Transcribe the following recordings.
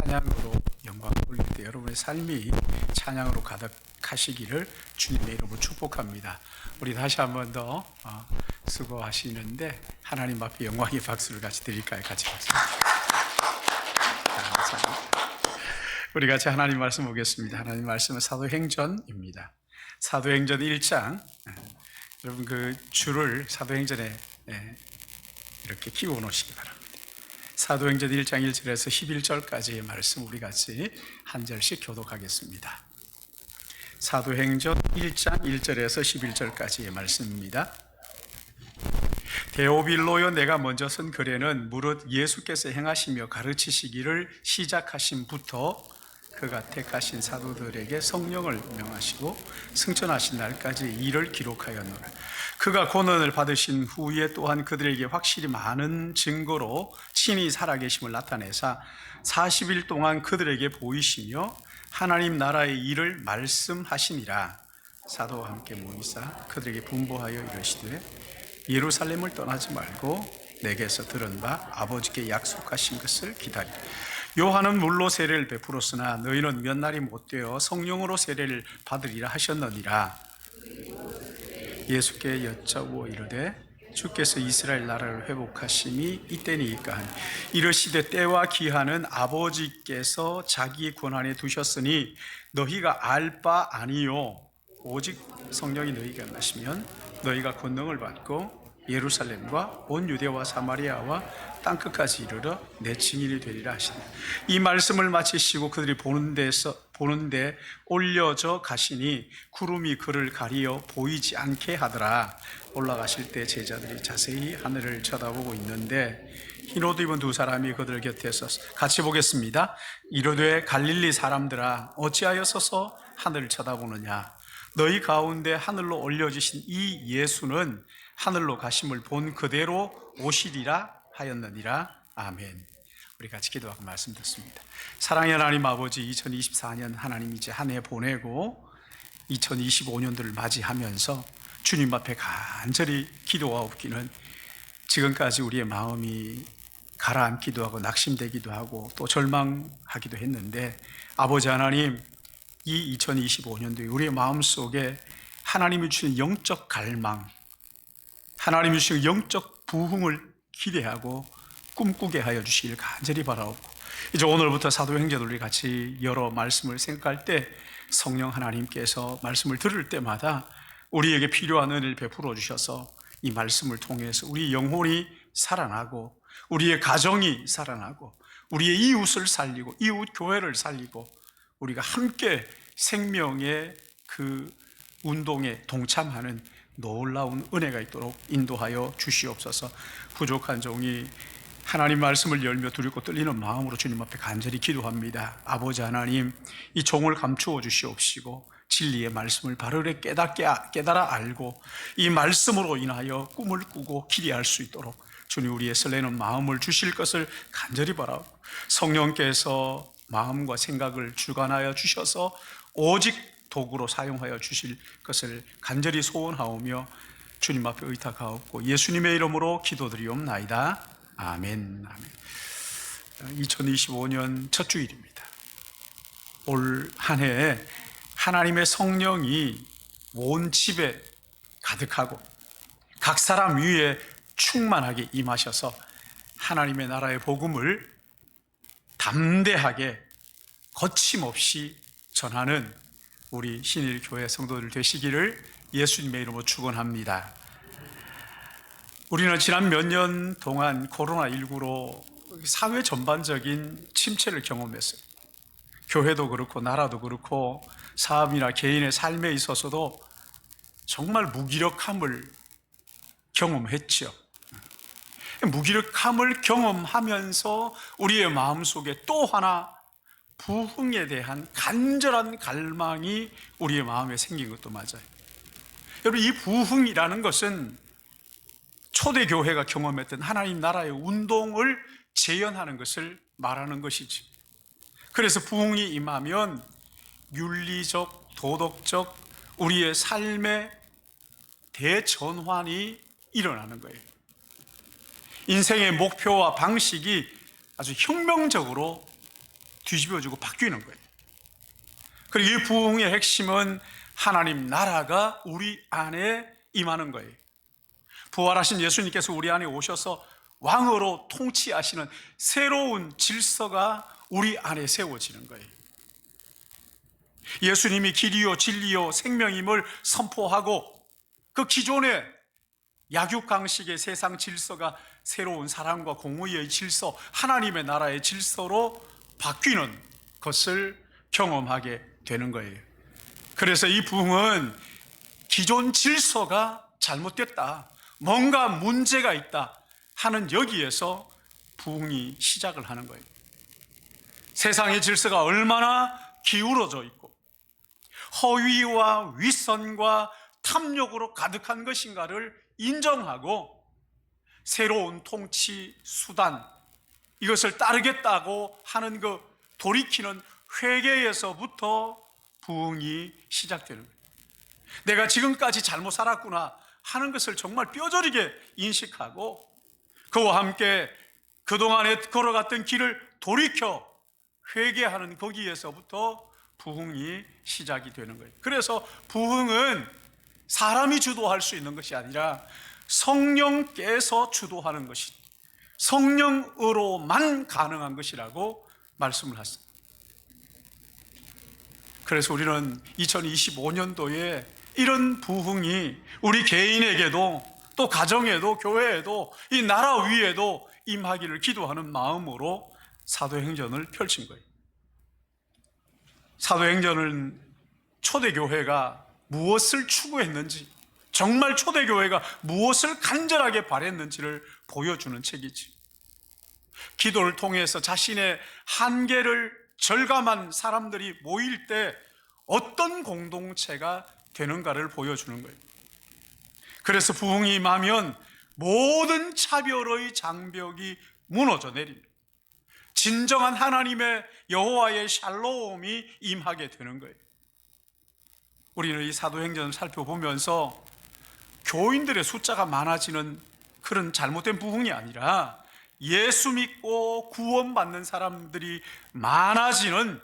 찬양으로 영광을 올릴 때 여러분의 삶이 찬양으로 가득하시기를 주님의 이름으로 축복합니다. 우리 다시 한 번 더 수고하시는데 하나님 앞에 영광의 박수를 같이 드릴까요? 같이 박수. 우리 같이 하나님 말씀 보겠습니다. 하나님 말씀은 사도행전입니다. 사도행전 1장. 여러분 그 줄을 사도행전에 이렇게 끼워 놓으시기 바랍니다. 사도행전 1장 1절에서 11절까지의 말씀 우리 같이 한 절씩 교독하겠습니다. 사도행전 1장 1절에서 11절까지의 말씀입니다. 데오빌로여, 내가 먼저 쓴 글에는 무릇 예수께서 행하시며 가르치시기를 시작하심부터 그가 택하신 사도들에게 성령을 명하시고 승천하신 날까지 이를 기록하였노라. 그가 고난을 받으신 후에 또한 그들에게 확실히 많은 증거로 친히 살아계심을 나타내사 40일 동안 그들에게 보이시며 하나님 나라의 일을 말씀하시니라. 사도와 함께 모이사 그들에게 분부하여 이르시되 예루살렘을 떠나지 말고 내게서 들은 바 아버지께 약속하신 것을 기다리라. 요한은 물로 세례를 베풀었으나 너희는 몇 날이 못되어 성령으로 세례를 받으리라 하셨느니라. 예수께 여짜고 이르되 주께서 이스라엘 나라를 회복하심이 이때니까 하니 이르시되 때와 기한은 아버지께서 자기 권한에 두셨으니 너희가 알 바 아니요 오직 성령이 너희가 나시면 너희가 권능을 받고 예루살렘과 온 유대와 사마리아와 땅끝까지 이르러 내 증인이 되리라 하시니 이 말씀을 마치시고 그들이 보는데 올려져 가시니 구름이 그를 가리어 보이지 않게 하더라. 올라가실 때 제자들이 자세히 하늘을 쳐다보고 있는데 흰 옷 입은 두 사람이 그들 곁에 서서 같이 보겠습니다. 이르되 갈릴리 사람들아 어찌하여 서서 하늘을 쳐다보느냐. 너희 가운데 하늘로 올려지신 이 예수는 하늘로 가심을 본 그대로 오시리라 하였느니라. 아멘. 우리 같이 기도하고 말씀 듣습니다. 사랑의 하나님 아버지, 2024년 하나님 이제 한 해 보내고 2025년도를 맞이하면서 주님 앞에 간절히 기도하옵기는 지금까지 우리의 마음이 가라앉기도 하고 낙심되기도 하고 또 절망하기도 했는데 아버지 하나님, 이 2025년도에 우리의 마음속에 하나님이 주신 영적 갈망, 하나님이 주신 영적 부흥을 기대하고 꿈꾸게 하여 주시길 간절히 바라옵고 이제 오늘부터 사도행전을 우리 같이 여러 말씀을 생각할 때 성령 하나님께서 말씀을 들을 때마다 우리에게 필요한 은혜를 베풀어 주셔서 이 말씀을 통해서 우리 영혼이 살아나고 우리의 가정이 살아나고 우리의 이웃을 살리고 이웃 교회를 살리고 우리가 함께 생명의 그 운동에 동참하는 놀라운 은혜가 있도록 인도하여 주시옵소서. 부족한 종이 하나님 말씀을 열며 두렵고 떨리는 마음으로 주님 앞에 간절히 기도합니다. 아버지 하나님, 이 종을 감추어 주시옵시고 진리의 말씀을 바르게 깨달아 알고 이 말씀으로 인하여 꿈을 꾸고 기대할 수 있도록 주님 우리의 설레는 마음을 주실 것을 간절히 바라고 성령께서 마음과 생각을 주관하여 주셔서 오직 도구로 사용하여 주실 것을 간절히 소원하오며 주님 앞에 의탁하옵고 예수님의 이름으로 기도드리옵나이다. 아멘. 아멘. 2025년 첫 주일입니다. 올 한 해에 하나님의 성령이 온 집에 가득하고 각 사람 위에 충만하게 임하셔서 하나님의 나라의 복음을 담대하게 거침없이 전하는 우리 신일교회 성도들 되시기를 예수님의 이름으로 축원합니다. 우리는 지난 몇 년 동안 코로나19로 사회 전반적인 침체를 경험했어요. 교회도 그렇고 나라도 그렇고 사업이나 개인의 삶에 있어서도 정말 무기력함을 경험했죠. 무기력함을 경험하면서 우리의 마음속에 또 하나 부흥에 대한 간절한 갈망이 우리의 마음에 생긴 것도 맞아요. 여러분, 이 부흥이라는 것은 초대교회가 경험했던 하나님 나라의 운동을 재현하는 것을 말하는 것이지. 그래서 부흥이 임하면 윤리적, 도덕적 우리의 삶의 대전환이 일어나는 거예요. 인생의 목표와 방식이 아주 혁명적으로 뒤집어지고 바뀌는 거예요. 그리고 이 부흥의 핵심은 하나님 나라가 우리 안에 임하는 거예요. 부활하신 예수님께서 우리 안에 오셔서 왕으로 통치하시는 새로운 질서가 우리 안에 세워지는 거예요. 예수님이 길이요 진리요 생명임을 선포하고 그 기존의 약육강식의 세상 질서가 새로운 사랑과 공의의 질서, 하나님의 나라의 질서로 바뀌는 것을 경험하게 되는 거예요. 그래서 이 부흥은 기존 질서가 잘못됐다, 뭔가 문제가 있다 하는 여기에서 부흥이 시작을 하는 거예요. 세상의 질서가 얼마나 기울어져 있고 허위와 윗선과 탐욕으로 가득한 것인가를 인정하고 새로운 통치 수단, 이것을 따르겠다고 하는 그 돌이키는 회개에서부터 부흥이 시작되는 거예요. 내가 지금까지 잘못 살았구나 하는 것을 정말 뼈저리게 인식하고 그와 함께 그동안에 걸어갔던 길을 돌이켜 회개하는 거기에서부터 부흥이 시작이 되는 거예요. 그래서 부흥은 사람이 주도할 수 있는 것이 아니라 성령께서 주도하는 것이, 성령으로만 가능한 것이라고 말씀을 하셨습니다. 그래서 우리는 2025년도에 이런 부흥이 우리 개인에게도 또 가정에도 교회에도 이 나라 위에도 임하기를 기도하는 마음으로 사도행전을 펼친 거예요. 사도행전은 초대교회가 무엇을 추구했는지, 정말 초대교회가 무엇을 간절하게 바랬는지를 보여주는 책이지. 기도를 통해서 자신의 한계를 절감한 사람들이 모일 때 어떤 공동체가 되는가를 보여주는 거예요. 그래서 부흥이 임하면 모든 차별의 장벽이 무너져 내립니다. 진정한 하나님의 여호와의 샬롬이 임하게 되는 거예요. 우리는 이 사도행전을 살펴보면서 교인들의 숫자가 많아지는 그런 잘못된 부흥이 아니라 예수 믿고 구원받는 사람들이 많아지는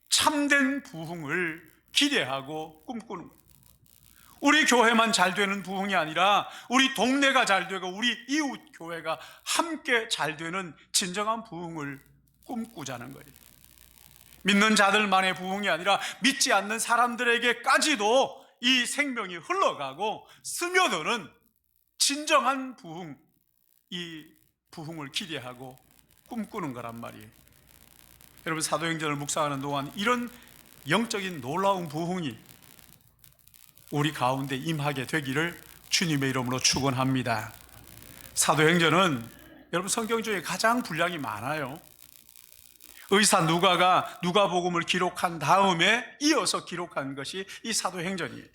참된 부흥을 기대하고 꿈꾸는 거예요. 우리 교회만 잘 되는 부흥이 아니라 우리 동네가 잘 되고 우리 이웃 교회가 함께 잘 되는 진정한 부흥을 꿈꾸자는 거예요. 믿는 자들만의 부흥이 아니라 믿지 않는 사람들에게까지도 이 생명이 흘러가고 스며드는 진정한 부흥, 이 부흥을 기대하고 꿈꾸는 거란 말이에요. 여러분, 사도행전을 묵상하는 동안 이런 영적인 놀라운 부흥이 우리 가운데 임하게 되기를 주님의 이름으로 축원합니다. 사도행전은 여러분 성경 중에 가장 분량이 많아요. 의사 누가가 누가복음을 기록한 다음에 이어서 기록한 것이 이 사도행전이에요.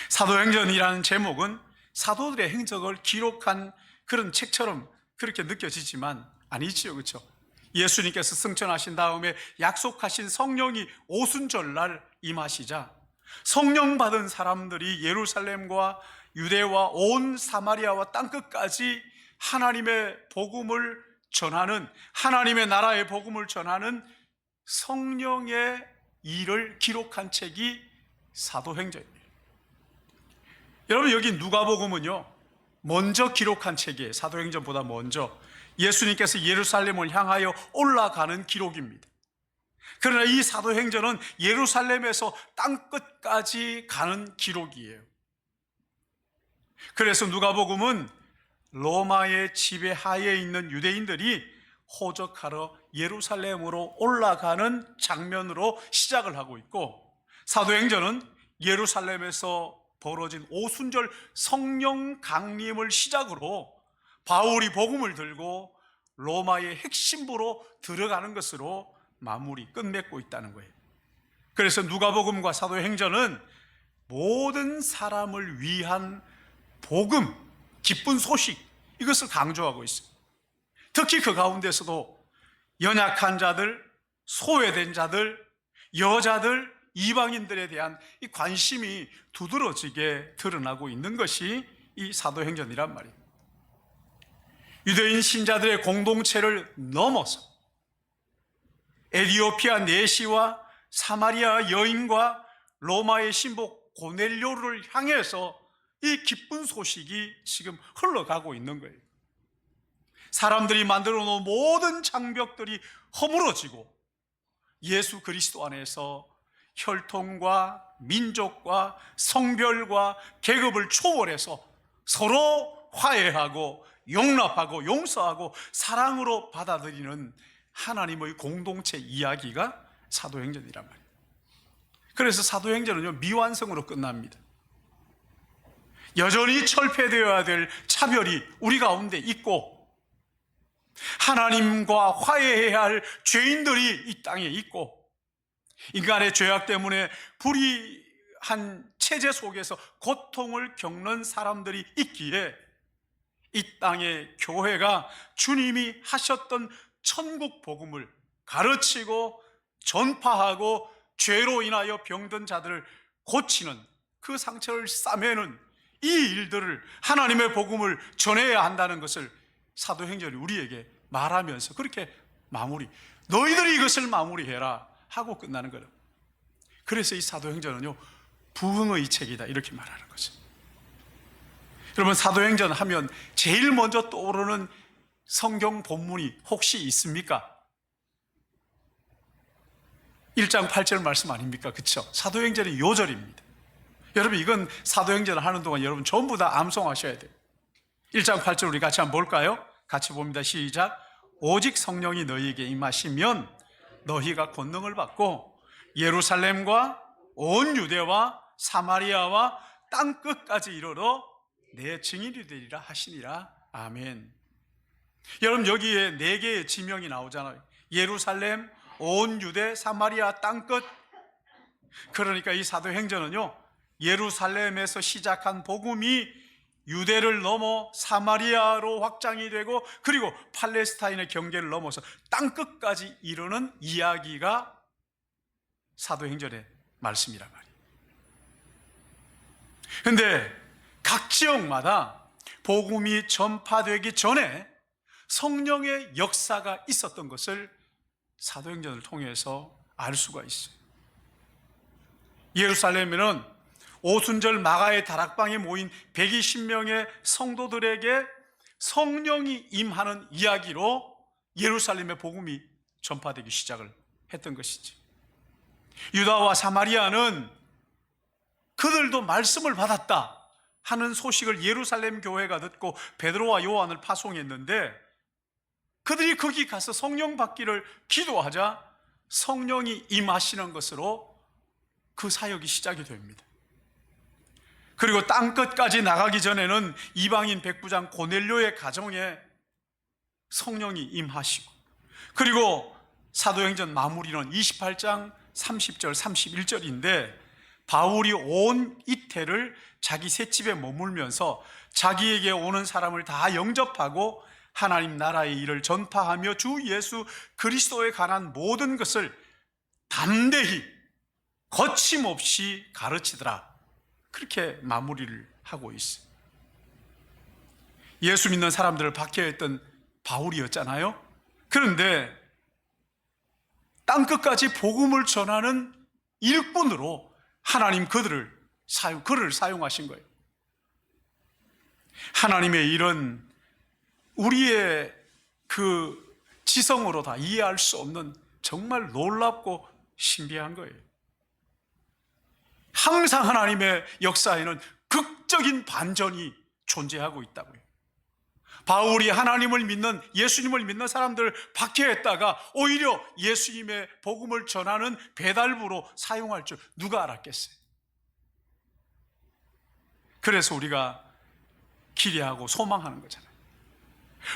사도행전이라는 제목은 사도들의 행적을 기록한 그런 책처럼 그렇게 느껴지지만 아니지요, 그렇죠? 예수님께서 승천하신 다음에 약속하신 성령이 오순절날 임하시자 성령 받은 사람들이 예루살렘과 유대와 온 사마리아와 땅끝까지 하나님의 복음을 전하는, 하나님의 나라의 복음을 전하는 성령의 일을 기록한 책이 사도행전이에요. 여러분, 여기 누가복음은요 먼저 기록한 책이에요. 사도행전보다 먼저 예수님께서 예루살렘을 향하여 올라가는 기록입니다. 그러나 이 사도행전은 예루살렘에서 땅끝까지 가는 기록이에요. 그래서 누가복음은 로마의 지배하에 있는 유대인들이 호적하러 예루살렘으로 올라가는 장면으로 시작을 하고 있고, 사도행전은 예루살렘에서 벌어진 오순절 성령 강림을 시작으로 바울이 복음을 들고 로마의 핵심부로 들어가는 것으로 마무리 끝맺고 있다는 거예요. 그래서 누가복음과 사도행전은 모든 사람을 위한 복음, 기쁜 소식, 이것을 강조하고 있어요. 특히 그 가운데서도 연약한 자들, 소외된 자들, 여자들, 이방인들에 대한 이 관심이 두드러지게 드러나고 있는 것이 이 사도행전이란 말이에요. 유대인 신자들의 공동체를 넘어서 에디오피아 내시와 사마리아 여인과 로마의 신복 고넬료를 향해서 이 기쁜 소식이 지금 흘러가고 있는 거예요. 사람들이 만들어 놓은 모든 장벽들이 허물어지고 예수 그리스도 안에서 혈통과 민족과 성별과 계급을 초월해서 서로 화해하고 용납하고 용서하고 사랑으로 받아들이는 하나님의 공동체 이야기가 사도행전이란 말이에요. 그래서 사도행전은요, 미완성으로 끝납니다. 여전히 철폐되어야 될 차별이 우리 가운데 있고, 하나님과 화해해야 할 죄인들이 이 땅에 있고, 인간의 죄악 때문에 불의한 체제 속에서 고통을 겪는 사람들이 있기에 이 땅의 교회가 주님이 하셨던 천국 복음을 가르치고 전파하고 죄로 인하여 병든 자들을 고치는, 그 상처를 싸매는 이 일들을, 하나님의 복음을 전해야 한다는 것을 사도행전이 우리에게 말하면서 그렇게 너희들이 이것을 마무리해라 하고 끝나는 거예요. 그래서 이 사도행전은요, 부흥의 책이다 이렇게 말하는 거죠. 여러분, 사도행전 하면 제일 먼저 떠오르는 성경 본문이 혹시 있습니까? 1장 8절 말씀 아닙니까? 그렇죠? 사도행전의 요절입니다. 여러분, 이건 사도행전을 하는 동안 여러분 전부 다 암송하셔야 돼요. 1장 8절 우리 같이 한번 볼까요? 같이 봅니다. 시작. 오직 성령이 너희에게 임하시면 너희가 권능을 받고 예루살렘과 온 유대와 사마리아와 땅 끝까지 이르러 내 증인이 되리라 하시니라. 아멘. 여러분, 여기에 4개의 지명이 나오잖아요. 예루살렘, 온 유대, 사마리아, 땅 끝. 그러니까 이 사도행전은요, 예루살렘에서 시작한 복음이 유대를 넘어 사마리아로 확장이 되고, 그리고 팔레스타인의 경계를 넘어서 땅 끝까지 이르는 이야기가 사도행전의 말씀이란 말이에요. 그런데 각 지역마다 복음이 전파되기 전에 성령의 역사가 있었던 것을 사도행전을 통해서 알 수가 있어요. 예루살렘에는 오순절 마가의 다락방에 모인 120명의 성도들에게 성령이 임하는 이야기로 예루살렘의 복음이 전파되기 시작을 했던 것이지. 유다와 사마리아는 그들도 말씀을 받았다 하는 소식을 예루살렘 교회가 듣고 베드로와 요한을 파송했는데, 그들이 거기 가서 성령 받기를 기도하자 성령이 임하시는 것으로 그 사역이 시작이 됩니다. 그리고 땅끝까지 나가기 전에는 이방인 백부장 고넬료의 가정에 성령이 임하시고, 그리고 사도행전 마무리는 28장 30절 31절인데 바울이 온 이태를 자기 셋집에 머물면서 자기에게 오는 사람을 다 영접하고 하나님 나라의 일을 전파하며 주 예수 그리스도에 관한 모든 것을 담대히 거침없이 가르치더라. 그렇게 마무리를 하고 있어요. 예수 믿는 사람들을 박해했던 바울이었잖아요. 그런데 땅끝까지 복음을 전하는 일꾼으로 하나님 그를 사용하신 거예요. 하나님의 일은 우리의 그 지성으로 다 이해할 수 없는 정말 놀랍고 신비한 거예요. 항상 하나님의 역사에는 극적인 반전이 존재하고 있다고요. 바울이 하나님을 믿는, 예수님을 믿는 사람들을 박해했다가 오히려 예수님의 복음을 전하는 배달부로 사용할 줄 누가 알았겠어요? 그래서 우리가 기대하고 소망하는 거잖아요.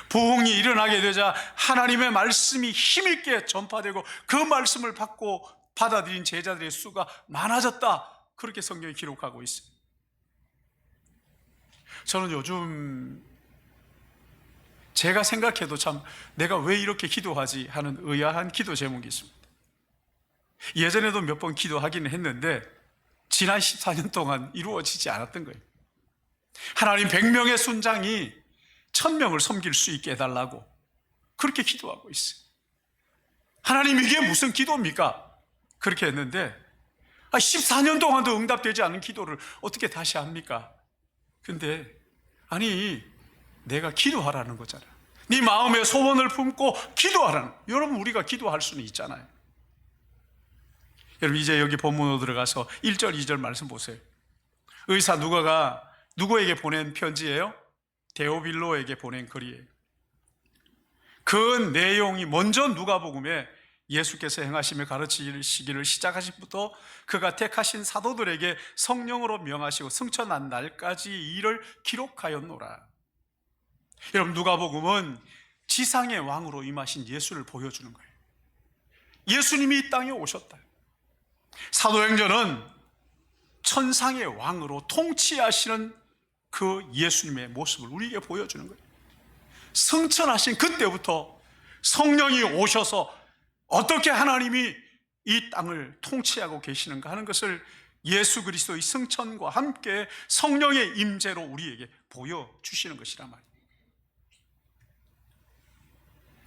부흥이 일어나게 되자 하나님의 말씀이 힘있게 전파되고 그 말씀을 받고 받아들인 제자들의 수가 많아졌다. 그렇게 성경이 기록하고 있어요. 저는 요즘 제가 생각해도 참 내가 왜 이렇게 기도하지 하는 의아한 기도 제목이 있습니다. 예전에도 몇 번 기도하기는 했는데 지난 14년 동안 이루어지지 않았던 거예요. 하나님 100명의 순장이 1000명을 섬길 수 있게 해달라고 그렇게 기도하고 있어요. 하나님 이게 무슨 기도입니까? 그렇게 했는데 14년 동안도 응답되지 않은 기도를 어떻게 다시 합니까? 근데 아니 내가 기도하라는 거잖아. 네 마음에 소원을 품고 기도하라는. 여러분 우리가 기도할 수는 있잖아요. 여러분 이제 여기 본문으로 들어가서 1절 2절 말씀 보세요. 의사 누가가 누구에게 보낸 편지예요? 데오빌로에게 보낸 글이에요. 그 내용이 먼저 누가복음에 예수께서 행하시며 가르치시기를 시작하신부터 그가 택하신 사도들에게 성령으로 명하시고 승천한 날까지 이 일을 기록하였노라. 여러분 누가복음은 지상의 왕으로 임하신 예수를 보여주는 거예요. 예수님이 이 땅에 오셨다. 사도행전은 천상의 왕으로 통치하시는 그 예수님의 모습을 우리에게 보여주는 거예요. 승천하신 그때부터 성령이 오셔서 어떻게 하나님이 이 땅을 통치하고 계시는가 하는 것을 예수 그리스도의 승천과 함께 성령의 임재로 우리에게 보여주시는 것이란 말이에요.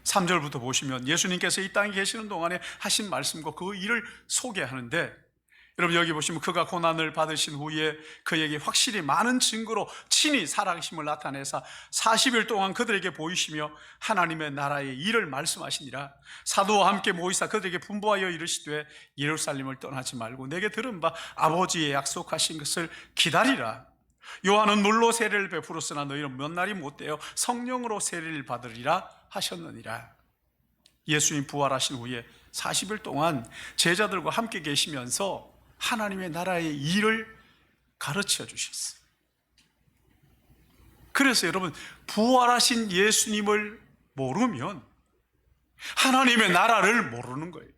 3절부터 보시면 예수님께서 이 땅에 계시는 동안에 하신 말씀과 그 일을 소개하는데, 여러분 여기 보시면 그가 고난을 받으신 후에 그에게 확실히 많은 증거로 친히 살아계심을 나타내사 40일 동안 그들에게 보이시며 하나님의 나라의 일을 말씀하시니라. 사도와 함께 모이사 그들에게 분부하여 이르시되 예루살렘을 떠나지 말고 내게 들은 바 아버지의 약속하신 것을 기다리라. 요한은 물로 세례를 베풀었으나 너희는 몇 날이 못되어 성령으로 세례를 받으리라 하셨느니라. 예수님 부활하신 후에 40일 동안 제자들과 함께 계시면서 하나님의 나라의 일을 가르쳐 주셨어요. 그래서 여러분 부활하신 예수님을 모르면 하나님의 나라를 모르는 거예요.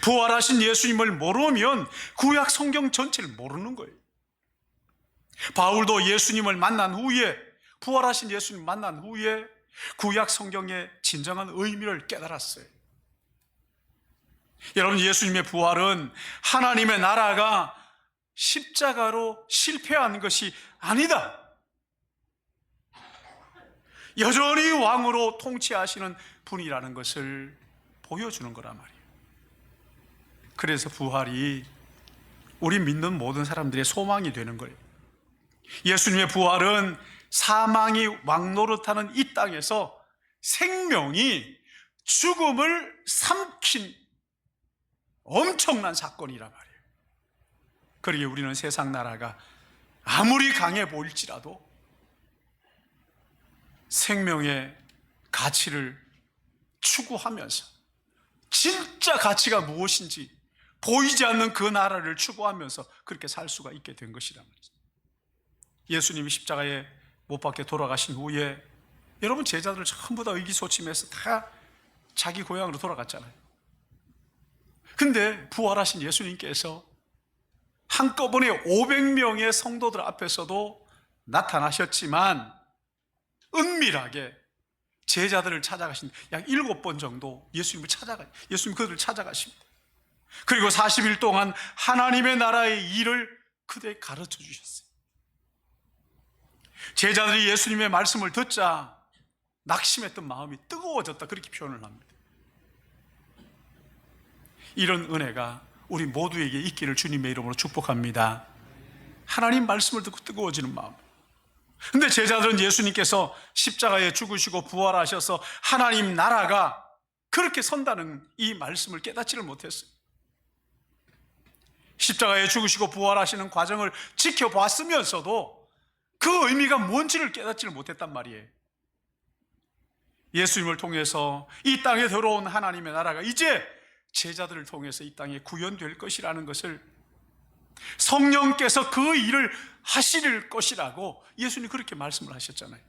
부활하신 예수님을 모르면 구약 성경 전체를 모르는 거예요. 바울도 예수님을 만난 후에, 부활하신 예수님 만난 후에 구약 성경의 진정한 의미를 깨달았어요. 여러분 예수님의 부활은 하나님의 나라가 십자가로 실패한 것이 아니다. 여전히 왕으로 통치하시는 분이라는 것을 보여주는 거란 말이에요. 그래서 부활이 우리 믿는 모든 사람들의 소망이 되는 거예요. 예수님의 부활은 사망이 왕노릇하는 이 땅에서 생명이 죽음을 삼킨 엄청난 사건이란 말이에요. 그러기에 우리는 세상 나라가 아무리 강해 보일지라도 생명의 가치를 추구하면서 진짜 가치가 무엇인지 보이지 않는 그 나라를 추구하면서 그렇게 살 수가 있게 된 것이란 말이죠. 예수님이 십자가에 못 박혀 돌아가신 후에 여러분 제자들 전부 다 의기소침해서 다 자기 고향으로 돌아갔잖아요. 근데 부활하신 예수님께서 한꺼번에 500명의 성도들 앞에서도 나타나셨지만 은밀하게 제자들을 찾아가신 약 7번 정도 예수님 그들을 찾아가십니다. 그리고 40일 동안 하나님의 나라의 일을 그들에게 가르쳐 주셨어요. 제자들이 예수님의 말씀을 듣자 낙심했던 마음이 뜨거워졌다, 그렇게 표현을 합니다. 이런 은혜가 우리 모두에게 있기를 주님의 이름으로 축복합니다. 하나님 말씀을 듣고 뜨거워지는 마음. 근데 제자들은 예수님께서 십자가에 죽으시고 부활하셔서 하나님 나라가 그렇게 선다는 이 말씀을 깨닫지를 못했어요. 십자가에 죽으시고 부활하시는 과정을 지켜봤으면서도 그 의미가 뭔지를 깨닫지를 못했단 말이에요. 예수님을 통해서 이 땅에 들어온 하나님의 나라가 이제 제자들을 통해서 이 땅에 구현될 것이라는 것을, 성령께서 그 일을 하실 것이라고 예수님이 그렇게 말씀을 하셨잖아요.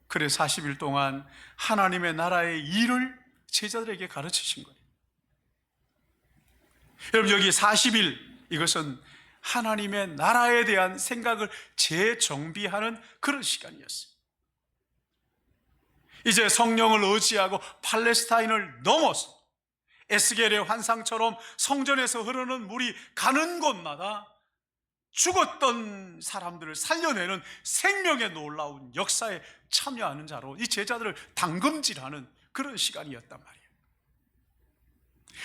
그래서 40일 동안 하나님의 나라의 일을 제자들에게 가르치신 거예요. 여러분 여기 40일, 이것은 하나님의 나라에 대한 생각을 재정비하는 그런 시간이었어요. 이제 성령을 의지하고 팔레스타인을 넘어서 에스겔의 환상처럼 성전에서 흐르는 물이 가는 곳마다 죽었던 사람들을 살려내는 생명의 놀라운 역사에 참여하는 자로 이 제자들을 담금질하는 그런 시간이었단 말이에요.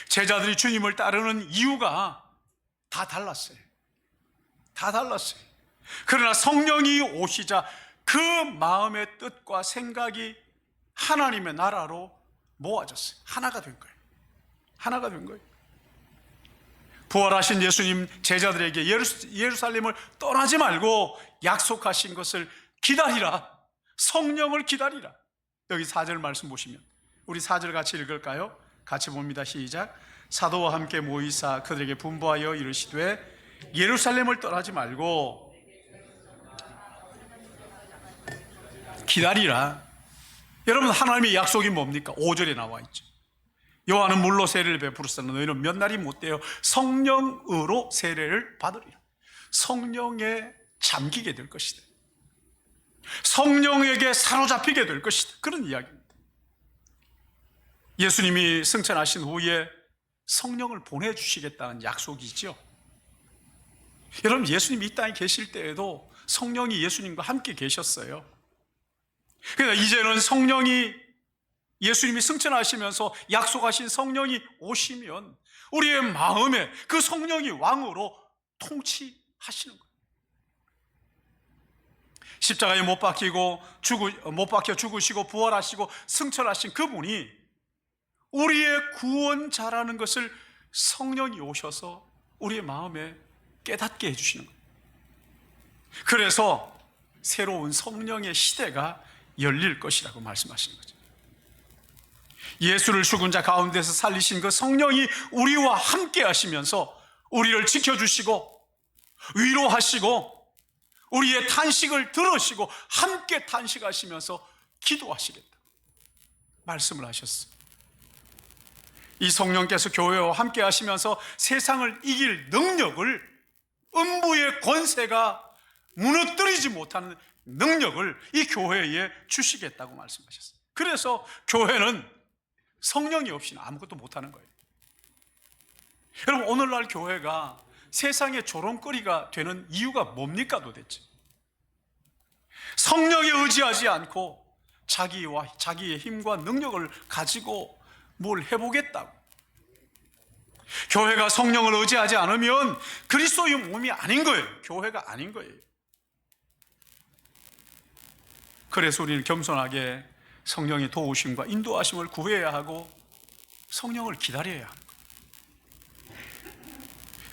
제자들이 주님을 따르는 이유가 다 달랐어요. 다 달랐어요. 그러나 성령이 오시자 그 마음의 뜻과 생각이 하나님의 나라로 모아졌어요. 하나가 된 거예요. 하나가 된 거예요. 부활하신 예수님 제자들에게 예루살렘을 떠나지 말고 약속하신 것을 기다리라. 성령을 기다리라. 여기 4절 말씀 보시면, 우리 4절 같이 읽을까요? 같이 봅니다. 시작. 사도와 함께 모이사 그들에게 분부하여 이르시되 예루살렘을 떠나지 말고 기다리라. 여러분, 하나님의 약속이 뭡니까? 5절에 나와 있죠. 요한은 물로 세례를 베풀었으나 너희는 몇 날이 못되어 성령으로 세례를 받으리라. 성령에 잠기게 될 것이다. 성령에게 사로잡히게 될 것이다. 그런 이야기입니다. 예수님이 승천하신 후에 성령을 보내주시겠다는 약속이죠. 여러분, 예수님이 이 땅에 계실 때에도 성령이 예수님과 함께 계셨어요. 그러니까 이제는 성령이, 예수님이 승천하시면서 약속하신 성령이 오시면 우리의 마음에 그 성령이 왕으로 통치하시는 거예요. 십자가에 못 박혀 죽으시고 부활하시고 승천하신 그분이 우리의 구원자라는 것을 성령이 오셔서 우리의 마음에 깨닫게 해주시는 거예요. 그래서 새로운 성령의 시대가 열릴 것이라고 말씀하시는 거죠. 예수를 죽은 자 가운데서 살리신 그 성령이 우리와 함께 하시면서 우리를 지켜주시고 위로하시고 우리의 탄식을 들으시고 함께 탄식하시면서 기도하시겠다 말씀을 하셨어요. 이 성령께서 교회와 함께 하시면서 세상을 이길 능력을, 음부의 권세가 무너뜨리지 못하는 능력을 이 교회에 주시겠다고 말씀하셨어요. 그래서 교회는 성령이 없이는 아무것도 못하는 거예요. 여러분, 오늘날 교회가 세상의 조롱거리가 되는 이유가 뭡니까 도대체? 성령에 의지하지 않고 자기의 힘과 능력을 가지고 뭘 해보겠다고. 교회가 성령을 의지하지 않으면 그리스도의 몸이 아닌 거예요. 교회가 아닌 거예요. 그래서 우리는 겸손하게 성령의 도우심과 인도하심을 구해야 하고 성령을 기다려야 합니다.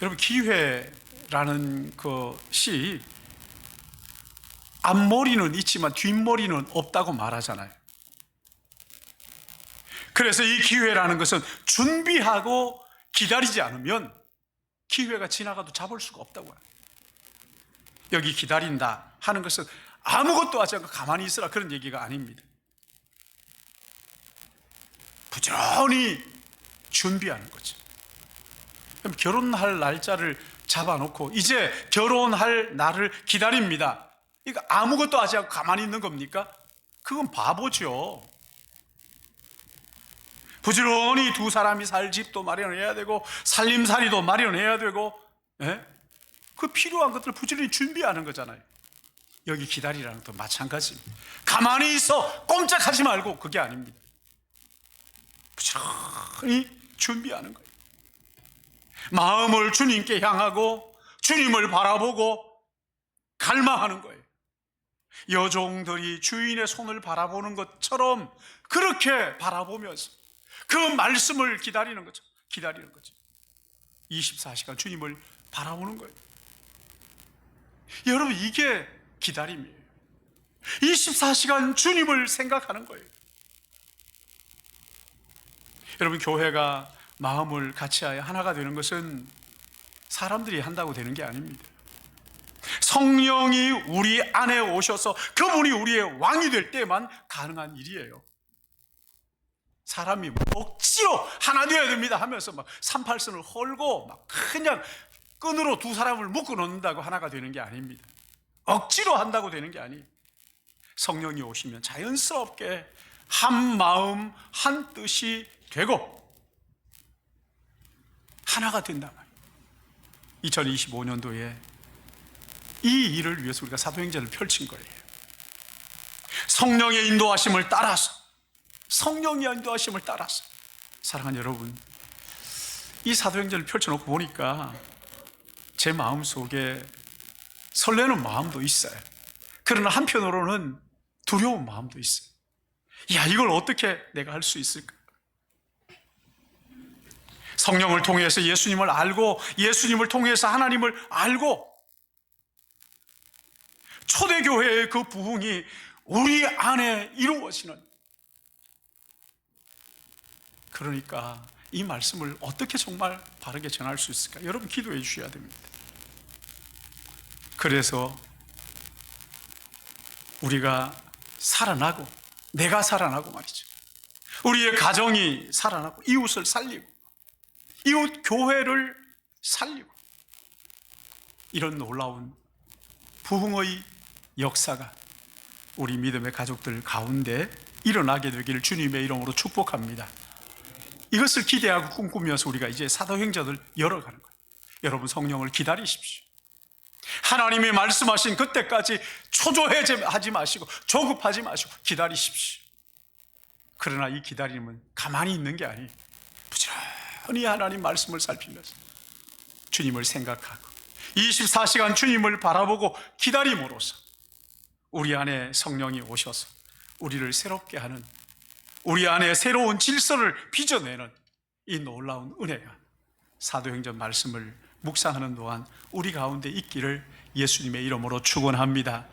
여러분, 기회라는 것이 앞머리는 있지만 뒷머리는 없다고 말하잖아요. 그래서 이 기회라는 것은 준비하고 기다리지 않으면 기회가 지나가도 잡을 수가 없다고 해요. 여기 기다린다 하는 것은 아무것도 하지 않고 가만히 있으라 그런 얘기가 아닙니다. 부지런히 준비하는 거죠. 그럼 결혼할 날짜를 잡아놓고 이제 결혼할 날을 기다립니다. 이거 아무것도 하지 않고 가만히 있는 겁니까? 그건 바보죠. 부지런히 두 사람이 살 집도 마련해야 되고 살림살이도 마련해야 되고, 그 필요한 것들을 부지런히 준비하는 거잖아요. 여기 기다리라는 것도 마찬가지입니다. 가만히 있어 꼼짝하지 말고, 그게 아닙니다. 부지런히 준비하는 거예요. 마음을 주님께 향하고 주님을 바라보고 갈망하는 거예요. 여종들이 주인의 손을 바라보는 것처럼 그렇게 바라보면서 그 말씀을 기다리는 거죠. 24시간 주님을 바라보는 거예요. 여러분, 이게 기다림이에요. 24시간 주님을 생각하는 거예요. 여러분, 교회가 마음을 같이하여 하나가 되는 것은 사람들이 한다고 되는 게 아닙니다. 성령이 우리 안에 오셔서 그분이 우리의 왕이 될 때만 가능한 일이에요. 사람이 억지로 하나 되어야 됩니다 하면서 막 38선을 헐고 막 그냥 끈으로 두 사람을 묶어 놓는다고 하나가 되는 게 아닙니다. 억지로 한다고 되는 게 아니에요. 성령이 오시면 자연스럽게 한 마음 한 뜻이 되고 하나가 된단 말이에요. 2025년도에 이 일을 위해서 우리가 사도행전을 펼친 거예요. 성령의 인도하심을 따라서 성령의 인도하심을 따라서. 사랑하는 여러분, 이 사도행전을 펼쳐놓고 보니까 제 마음속에 설레는 마음도 있어요. 그러나 한편으로는 두려운 마음도 있어요. 야, 이걸 어떻게 내가 할 수 있을까? 성령을 통해서 예수님을 알고, 예수님을 통해서 하나님을 알고, 초대교회의 그 부흥이 우리 안에 이루어지는, 그러니까 이 말씀을 어떻게 정말 바르게 전할 수 있을까? 여러분 기도해 주셔야 됩니다. 그래서 우리가 살아나고, 내가 살아나고 말이죠, 우리의 가정이 살아나고, 이웃을 살리고, 이웃 교회를 살리고, 이런 놀라운 부흥의 역사가 우리 믿음의 가족들 가운데 일어나게 되기를 주님의 이름으로 축복합니다. 이것을 기대하고 꿈꾸면서 우리가 이제 사도행전을 열어가는 거예요. 여러분, 성령을 기다리십시오. 하나님이 말씀하신 그때까지 초조해하지 마시고 조급하지 마시고 기다리십시오. 그러나 이 기다림은 가만히 있는 게 아니에요. 부지런히 하나님 말씀을 살피면서 주님을 생각하고 24시간 주님을 바라보고 기다림으로써 우리 안에 성령이 오셔서 우리를 새롭게 하는, 우리 안에 새로운 질서를 빚어내는 이 놀라운 은혜가 사도행전 말씀을 묵상하는 동안 우리 가운데 있기를 예수님의 이름으로 축원합니다.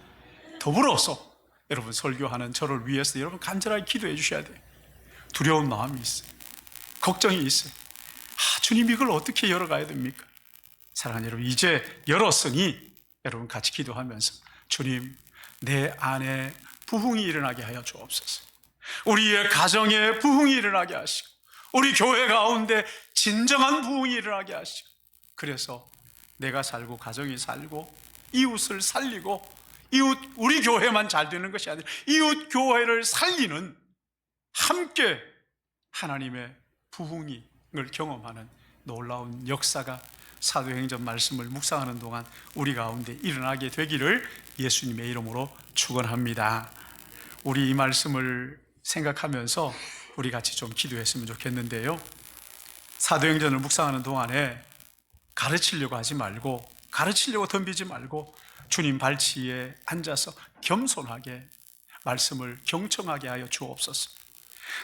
더불어서 여러분, 설교하는 저를 위해서 여러분 간절하게 기도해 주셔야 돼요. 두려운 마음이 있어요. 걱정이 있어요. 주님, 이걸 어떻게 열어가야 됩니까? 사랑하는 여러분, 이제 열었으니 여러분 같이 기도하면서 주님, 내 안에 부흥이 일어나게 하여 주옵소서. 우리의 가정에 부흥이 일어나게 하시고, 우리 교회 가운데 진정한 부흥이 일어나게 하시고, 그래서 내가 살고 가정이 살고 이웃을 살리고, 이웃, 우리 교회만 잘 되는 것이 아니라 이웃 교회를 살리는, 함께 하나님의 부흥을 경험하는 놀라운 역사가 사도행전 말씀을 묵상하는 동안 우리 가운데 일어나게 되기를 예수님의 이름으로 축원합니다. 우리 이 말씀을 생각하면서 우리 같이 좀 기도했으면 좋겠는데요, 사도행전을 묵상하는 동안에 가르치려고 하지 말고, 가르치려고 덤비지 말고 주님 발치에 앉아서 겸손하게 말씀을 경청하게 하여 주옵소서.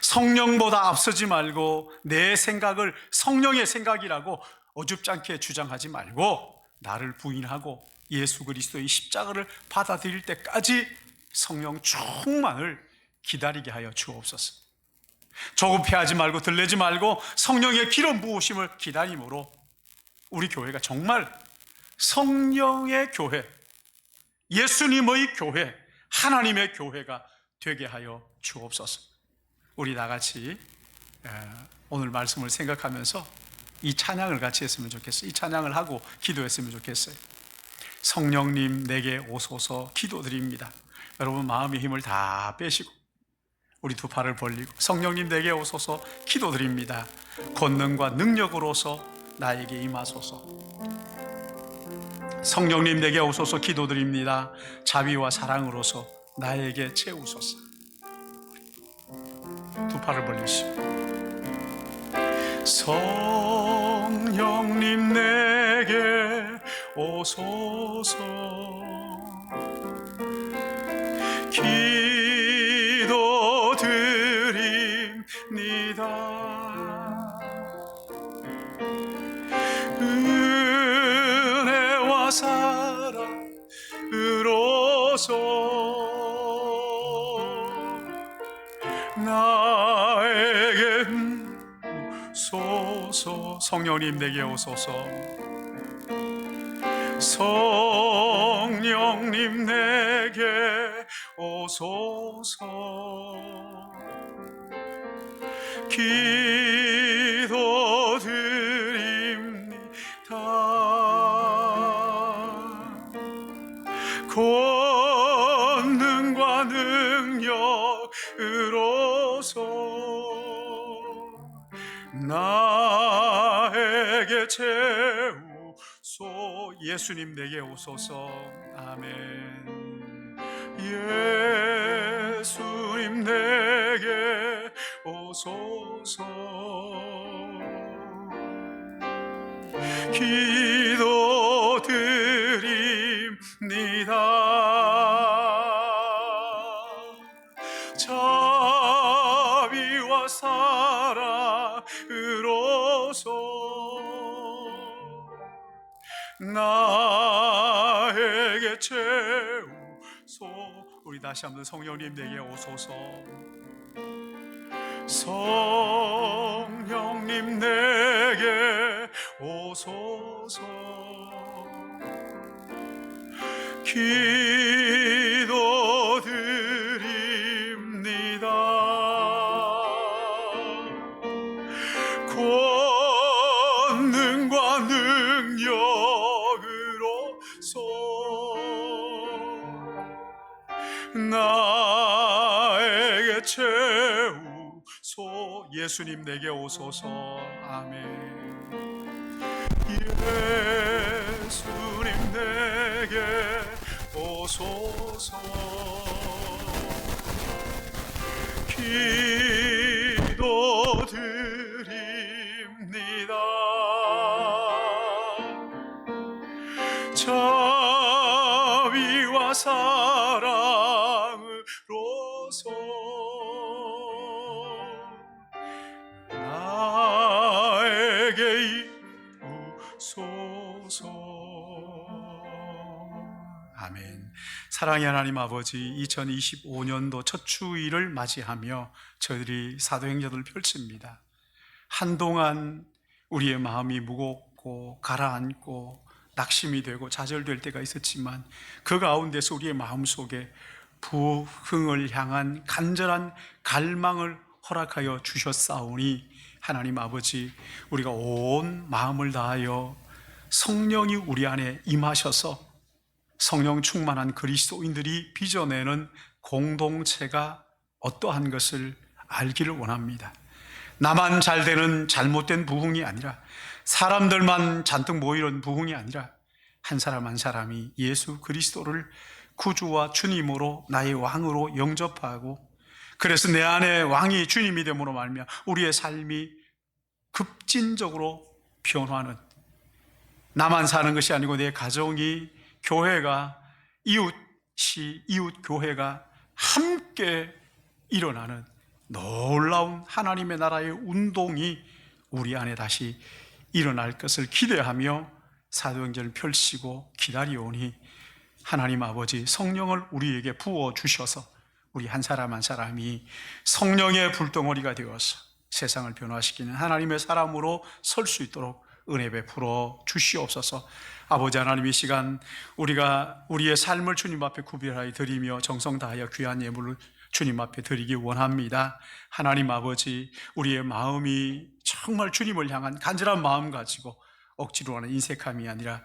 성령보다 앞서지 말고 내 생각을 성령의 생각이라고 어줍지 않게 주장하지 말고, 나를 부인하고 예수 그리스도의 십자가를 받아들일 때까지 성령 충만을 기다리게 하여 주옵소서. 조급해하지 말고 들레지 말고 성령의 기름 부으심을 기다림으로 우리 교회가 정말 성령의 교회, 예수님의 교회, 하나님의 교회가 되게 하여 주옵소서. 우리 다 같이 오늘 말씀을 생각하면서 이 찬양을 같이 했으면 좋겠어요. 이 찬양을 하고 기도했으면 좋겠어요. 성령님 내게 오소서 기도드립니다. 여러분 마음의 힘을 다 빼시고 우리 두 팔을 벌리고, 성령님 내게 오소서 기도드립니다. 권능과 능력으로서 나에게 임하소서. 성령님 내게 오소서 기도드립니다. 자비와 사랑으로서 나에게 채우소서. 두 팔을 벌리시고, 성령님 내게 오소서 기도드립니다. 은혜와 사랑으로서 나에게 오소서. 성령님 내게 오소서. 성령님 내게 오소서 기도드립니다. 권능과 능력으로서 나에게 채우소. 예수님 내게 오소서. 아멘. 예수님 내게 오소서. 기도드립니다. 자비와 사랑으로서 나에게 채우소. 우리 다시 한번 성령님 내게 오소서. 성령님 내게 오소서. 기도드립니다. 권능과 능력으로서 나에게 채우소. 예수님 내게 오소서. 아멘. 예수님 내게 오소서. 기도드립니다. 자비와 사랑으로서 나에게 이루소서. 아멘. 사랑의 하나님 아버지, 2025년도 첫 주일을 맞이하며 저희들이 사도행전을 펼칩니다. 한동안 우리의 마음이 무겁고 가라앉고 낙심이 되고 좌절될 때가 있었지만 그 가운데서 우리의 마음속에 부흥을 향한 간절한 갈망을 허락하여 주셨사오니 하나님 아버지, 우리가 온 마음을 다하여 성령이 우리 안에 임하셔서 성령 충만한 그리스도인들이 빚어내는 공동체가 어떠한 것을 알기를 원합니다. 나만 잘 되는 잘못된 부흥이 아니라, 사람들만 잔뜩 모이는 부흥이 아니라 한 사람 한 사람이 예수 그리스도를 구주와 주님으로 나의 왕으로 영접하고, 그래서 내 안에 왕이 주님이 됨으로 말미암아 우리의 삶이 급진적으로 변화하는, 나만 사는 것이 아니고 내 가정이, 교회가, 이웃 교회가 함께 일어나는 놀라운 하나님의 나라의 운동이 우리 안에 다시 일어날 것을 기대하며 사도행전을 펼치고 기다리오니, 하나님 아버지, 성령을 우리에게 부어주셔서 우리 한 사람 한 사람이 성령의 불덩어리가 되어서 세상을 변화시키는 하나님의 사람으로 설 수 있도록 은혜 베풀어 주시옵소서. 아버지 하나님, 이 시간 우리가 우리의 삶을 주님 앞에 구별하여 드리며 정성 다하여 귀한 예물을 주님 앞에 드리기 원합니다. 하나님 아버지, 우리의 마음이 정말 주님을 향한 간절한 마음 가지고 억지로 하는 인색함이 아니라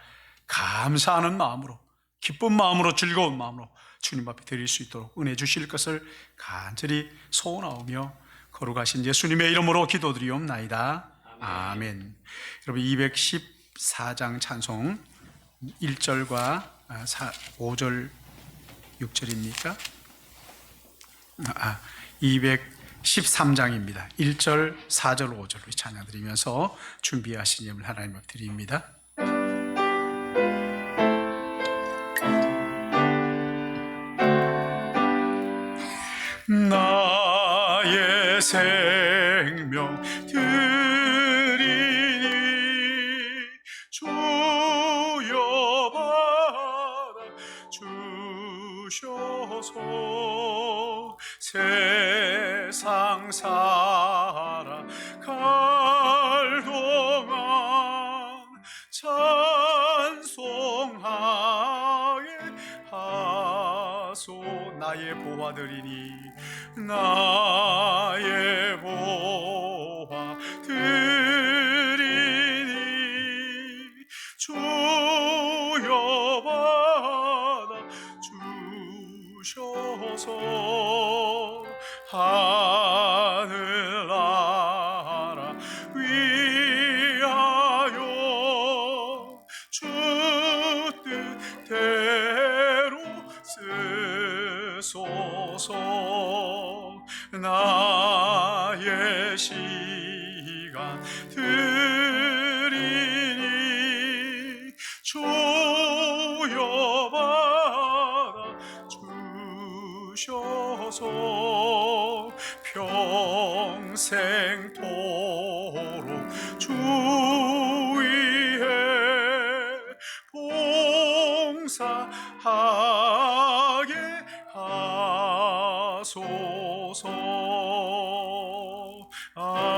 감사하는 마음으로, 기쁜 마음으로, 즐거운 마음으로 주님 앞에 드릴 수 있도록 은혜 주실 것을 간절히 소원하오며 거룩하신 예수님의 이름으로 기도드리옵나이다. 아멘. 여러분, 214장 찬송 1절과 5절 6절입니까? 213장입니다. 1절, 4절, 5절로 찬양 드리면서 준비하신 예물 하나님 앞에 드립니다. 나의 생명 드리니 주여 받아 주셔서 세상 살아갈 동안 찬송하게 하소. 나의 보화드리니, 나의 보화드리니 주여 받아 주셔서 하늘나라 위하여 주 뜻대로 쓰소서. 나의 시간 드리니 주여 받아 주셔서 평생토록 주 위에 봉사하게 하소서. 아멘.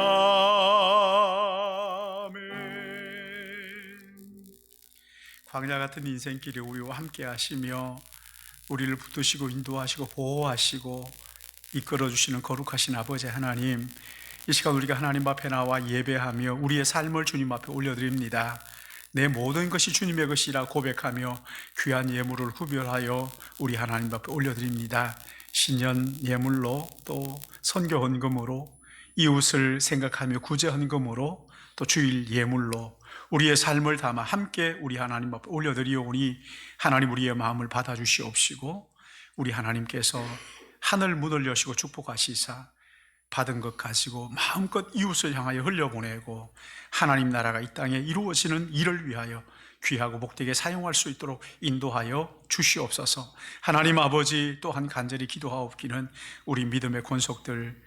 광야 같은 인생길에 우리와 함께 하시며 우리를 붙드시고 인도하시고 보호하시고 이끌어주시는 거룩하신 아버지 하나님, 이 시간 우리가 하나님 앞에 나와 예배하며 우리의 삶을 주님 앞에 올려드립니다. 내 모든 것이 주님의 것이라 고백하며 귀한 예물을 구별하여 우리 하나님 앞에 올려드립니다. 신년 예물로, 또 선교 헌금으로, 이웃을 생각하며 구제 헌금으로, 또 주일 예물로 우리의 삶을 담아 함께 우리 하나님 앞에 올려드리오니 하나님 우리의 마음을 받아주시옵시고 우리 하나님께서 하늘 문을 여시고 축복하시사 받은 것 가지고 마음껏 이웃을 향하여 흘려보내고 하나님 나라가 이 땅에 이루어지는 일을 위하여 귀하고 복되게 사용할 수 있도록 인도하여 주시옵소서. 하나님 아버지, 또한 간절히 기도하옵기는 우리 믿음의 권속들,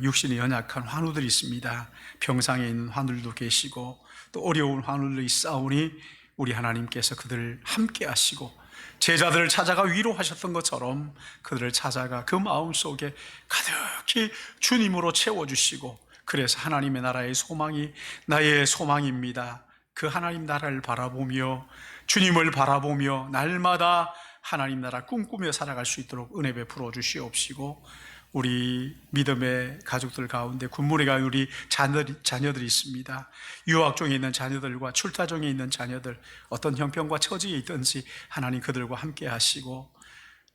육신이 연약한 환우들이 있습니다. 병상에 있는 환우들도 계시고 또 어려운 환우들이 있사오니 우리 하나님께서 그들을 함께 하시고 제자들을 찾아가 위로하셨던 것처럼 그들을 찾아가 그 마음속에 가득히 주님으로 채워주시고, 그래서 하나님의 나라의 소망이 나의 소망입니다. 그 하나님 나라를 바라보며 주님을 바라보며 날마다 하나님 나라 꿈꾸며 살아갈 수 있도록 은혜 베풀어 주시옵시고, 우리 믿음의 가족들 가운데 군문에 간 우리 자녀들이 있습니다. 유학 중에 있는 자녀들과 출타 중에 있는 자녀들, 어떤 형편과 처지에 있든지 하나님 그들과 함께 하시고,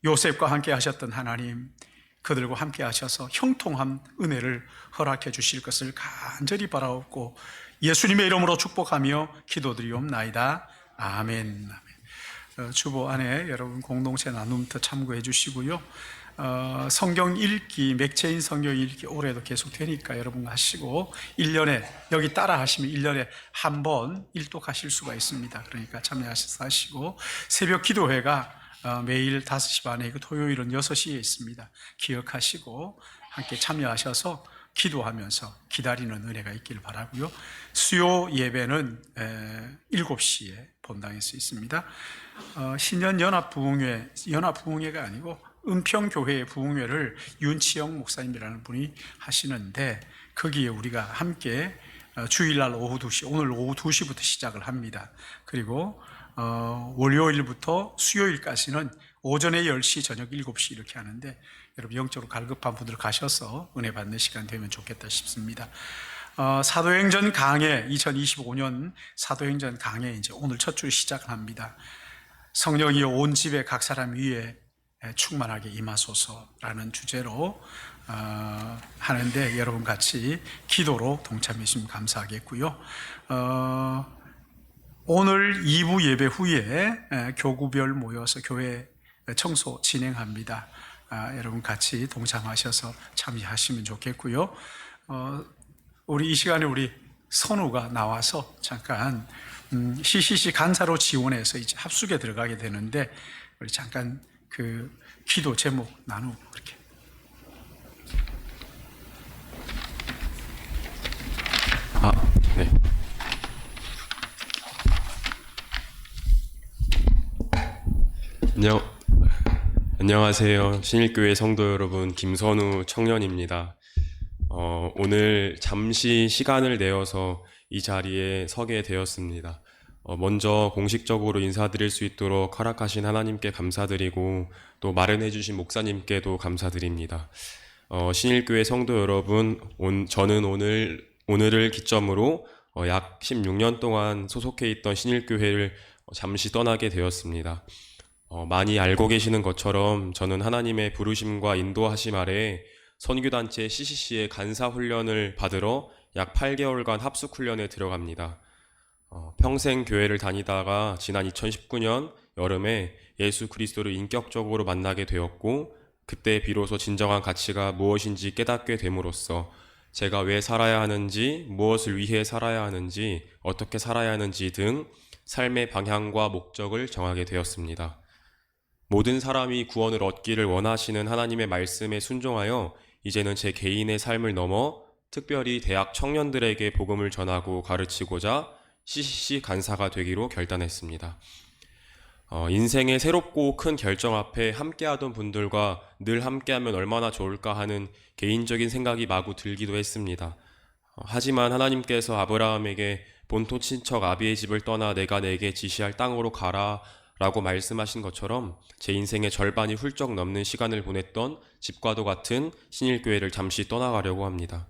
요셉과 함께 하셨던 하나님 그들과 함께 하셔서 형통한 은혜를 허락해 주실 것을 간절히 바라옵고 예수님의 이름으로 축복하며 기도드리옵나이다. 아멘. 주보 안에 여러분 공동체 나눔터 참고해 주시고요. 성경 읽기, 맥체인 성경 읽기 올해도 계속 되니까 여러분 하시고 1년에, 여기 따라 하시면 1년에 한 번 일독하실 수가 있습니다. 그러니까 참여하셔서 하시고, 새벽 기도회가 매일 5시 반에, 토요일은 6시에 있습니다. 기억하시고 함께 참여하셔서 기도하면서 기다리는 은혜가 있기를 바라고요. 수요 예배는 7시에 본당에서 있습니다. 신년 연합부흥회가 아니고 은평교회의 부흥회를 윤치영 목사님이라는 분이 하시는데, 거기에 우리가 함께 주일날 오후 2시, 오늘 오후 2시부터 시작을 합니다. 그리고 월요일부터 수요일까지는 오전에 10시, 저녁 7시 이렇게 하는데, 여러분 영적으로 갈급한 분들 가셔서 은혜 받는 시간 되면 좋겠다 싶습니다. 사도행전 강해, 2025년 사도행전 강해 이제 오늘 첫 주 시작을 합니다. 성령이 온 집에 각 사람 위에 충만하게 임하소서라는 주제로 하는데, 여러분 같이 기도로 동참해 주시면 감사하겠고요. 오늘 2부 예배 후에 교구별 모여서 교회 청소 진행합니다. 여러분 같이 동참하셔서 참여하시면 좋겠고요. 우리 이 시간에 우리 선우가 나와서 잠깐 CCC 간사로 지원해서 이제 합숙에 들어가게 되는데, 우리 잠깐 그 기도 제목 나누고 그렇게. 네. 안녕하세요. 신일교회 성도 여러분, 김선우 청년입니다. 오늘 잠시 시간을 내어서 이 자리에 서게 되었습니다. 먼저 공식적으로 인사드릴 수 있도록 허락하신 하나님께 감사드리고, 또 마련해 주신 목사님께도 감사드립니다. 신일교회 성도 여러분, 저는 오늘을 기점으로 약 16년 동안 소속해 있던 신일교회를 잠시 떠나게 되었습니다. 많이 알고 계시는 것처럼 저는 하나님의 부르심과 인도하심 아래 선교단체 CCC의 간사훈련을 받으러 약 8개월간 합숙훈련에 들어갑니다. 평생 교회를 다니다가 지난 2019년 여름에 예수 그리스도를 인격적으로 만나게 되었고, 그때 비로소 진정한 가치가 무엇인지 깨닫게 됨으로써 제가 왜 살아야 하는지, 무엇을 위해 살아야 하는지, 어떻게 살아야 하는지 등 삶의 방향과 목적을 정하게 되었습니다. 모든 사람이 구원을 얻기를 원하시는 하나님의 말씀에 순종하여 이제는 제 개인의 삶을 넘어 특별히 대학 청년들에게 복음을 전하고 가르치고자 CCC 간사가 되기로 결단했습니다. 인생의 새롭고 큰 결정 앞에 함께하던 분들과 늘 함께하면 얼마나 좋을까 하는 개인적인 생각이 마구 들기도 했습니다. 하지만 하나님께서 아브라함에게 본토 친척 아비의 집을 떠나 내가 내게 지시할 땅으로 가라 라고 말씀하신 것처럼 제 인생의 절반이 훌쩍 넘는 시간을 보냈던 집과도 같은 신일교회를 잠시 떠나가려고 합니다.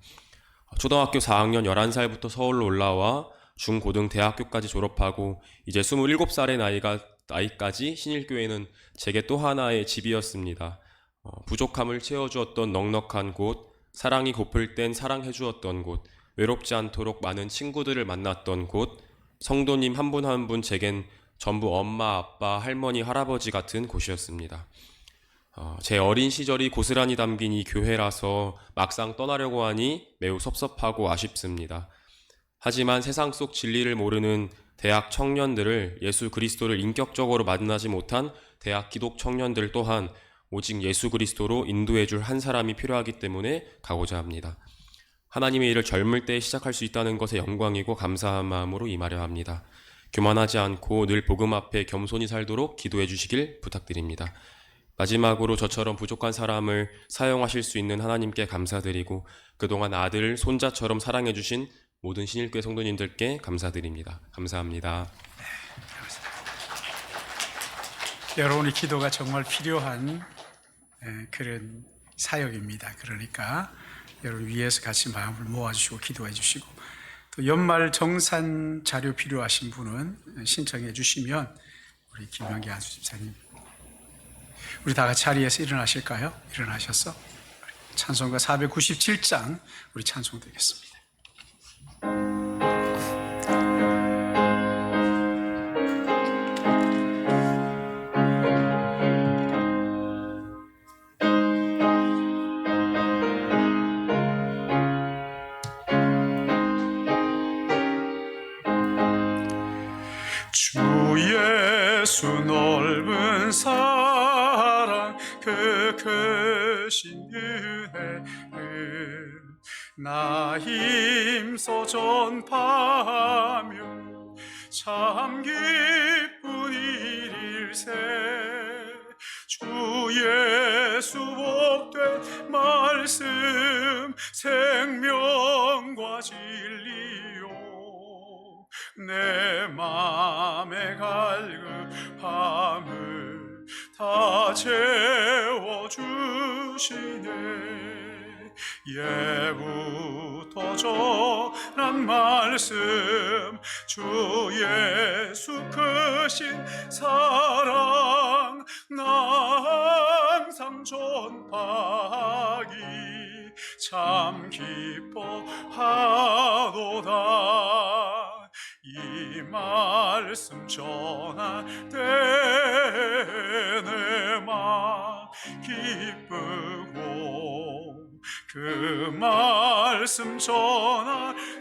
초등학교 4학년 11살부터 서울로 올라와 중고등 대학교까지 졸업하고 이제 27살의 나이까지 신일교회는 제게 또 하나의 집이었습니다. 부족함을 채워주었던 넉넉한 곳, 사랑이 고플 땐 사랑해주었던 곳, 외롭지 않도록 많은 친구들을 만났던 곳, 성도님 한 분 한 분 제겐 전부 엄마, 아빠, 할머니, 할아버지 같은 곳이었습니다. 제 어린 시절이 고스란히 담긴 이 교회라서 막상 떠나려고 하니 매우 섭섭하고 아쉽습니다. 하지만 세상 속 진리를 모르는 대학 청년들을 예수 그리스도를 인격적으로 만나지 못한 대학 기독 청년들 또한 오직 예수 그리스도로 인도해 줄 한 사람이 필요하기 때문에 가고자 합니다. 하나님의 일을 젊을 때 시작할 수 있다는 것에 영광이고 감사한 마음으로 임하려 합니다. 교만하지 않고 늘 복음 앞에 겸손히 살도록 기도해 주시길 부탁드립니다. 마지막으로 저처럼 부족한 사람을 사용하실 수 있는 하나님께 감사드리고 그동안 아들, 손자처럼 사랑해 주신 모든 신일교회 성도님들께 감사드립니다. 감사합니다. 여러분의 기도가 정말 필요한 그런 사역입니다. 그러니까 여러분 위에서 같이 마음을 모아주시고 기도해 주시고 또 연말 정산 자료 필요하신 분은 신청해 주시면 우리 김영기 안수 집사님 우리 다 같이 자리에서 일어나실까요? 일어나셔서 찬송가 497장 우리 찬송 드리겠습니다. 주 예수 넓은 사랑 그 크신 은혜를 나 힘써 전파하며 참 기쁜 일일세 주 예수 복된 말씀 생명과 진리요 내 맘의 갈급함을 다 채워주시네 예부터 전한 말씀 주 예수 크신 사랑 나 항상 전파하기 참 기뻐하도다 이 말씀 전할 때 내 맘 기쁘고 그 말씀 전할수록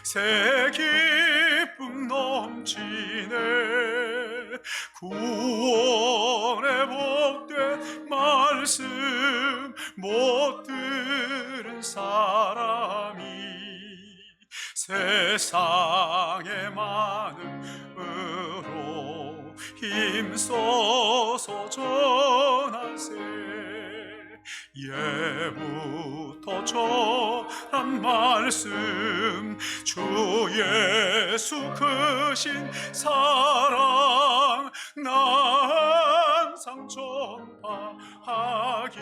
새 기쁨 넘치네 구원의 복된 말씀 못 들은 사람이 세상의 많음으로 힘써서 전하세 예부터 전한 말씀 주 예수 크신 사랑 나 항상 전파하기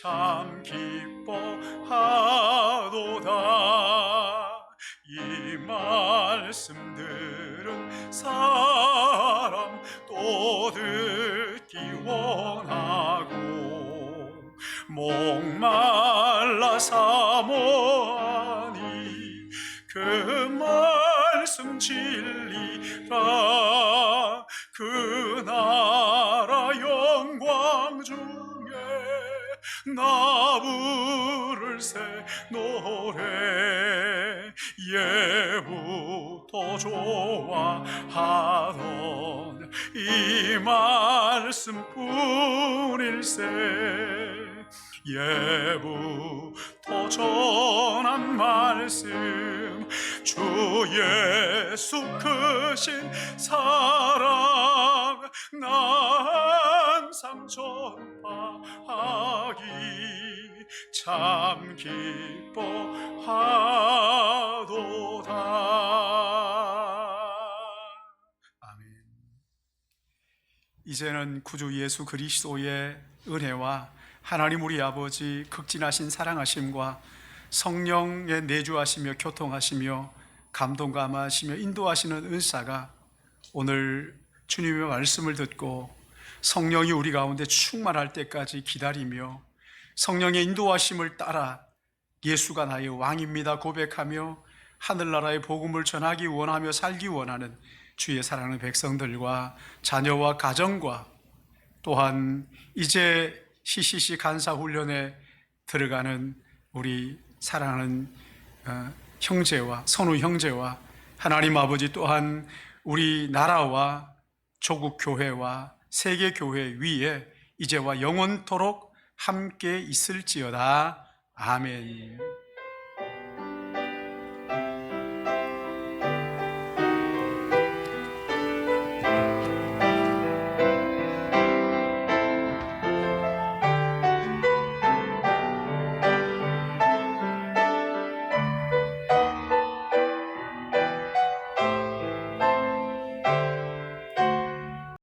참 기뻐하도다 이 말씀 들은 사람 또 듣기 원하고 목말라 사모하니 그 말씀 진리라 그 나라 영광 중에 나 부를 오래 예부터 좋아하던 이 말씀뿐일세. 예부터 전한 말씀, 주 예수 크신 사랑 나 항상 전파하기 참 기뻐하도다. 아멘. 이제는 구주 예수 그리스도의 은혜와 하나님 우리 아버지 극진하신 사랑하심과 성령의 내주하시며 교통하시며 감동 감화하시며 인도하시는 은사가 오늘 주님의 말씀을 듣고 성령이 우리 가운데 충만할 때까지 기다리며 성령의 인도하심을 따라 예수가 나의 왕입니다 고백하며 하늘나라의 복음을 전하기 원하며 살기 원하는 주의 사랑하는 백성들과 자녀와 가정과 또한 이제 CCC 간사훈련에 들어가는 우리 사랑하는 형제와 선우 형제와 하나님 아버지 또한 우리 나라와 조국 교회와 세계 교회 위에 이제와 영원토록 함께 있을지어다. 아멘.